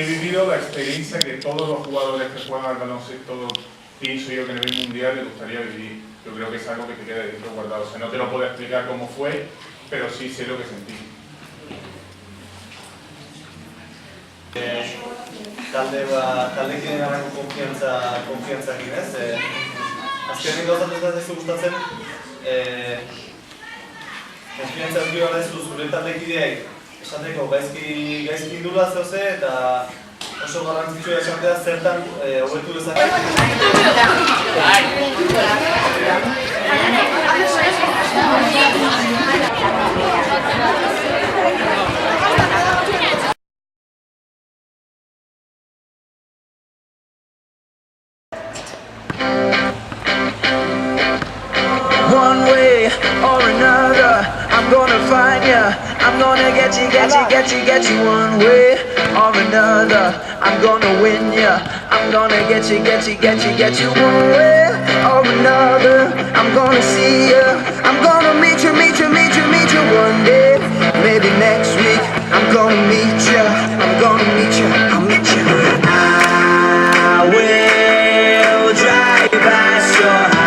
he vivido la experiencia que todos los jugadores que juegan al baloncesto, pienso yo que a nivel mundial les gustaría vivir. Yo creo que es algo que te queda dentro guardado. O sea, no te lo puedo explicar cómo fue, pero sí sé lo que sentí. Taldekin erango konfiantza ginez. Azkenik gauzatu ez gustatzen, konfiantza ez gira zure taldekideak esateko gaizki indula zehose eta oso garrantzitsua esatea zertan hobetu dezake. One way or another, I'm gonna find ya. I'm gonna get you. One way or another, I'm gonna win ya. I'm gonna get you. One way or another, I'm gonna see ya. I'm gonna meet you one day. Maybe next week, I'm gonna meet ya. I'll meet you. I will drive past your house.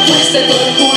Fuiste con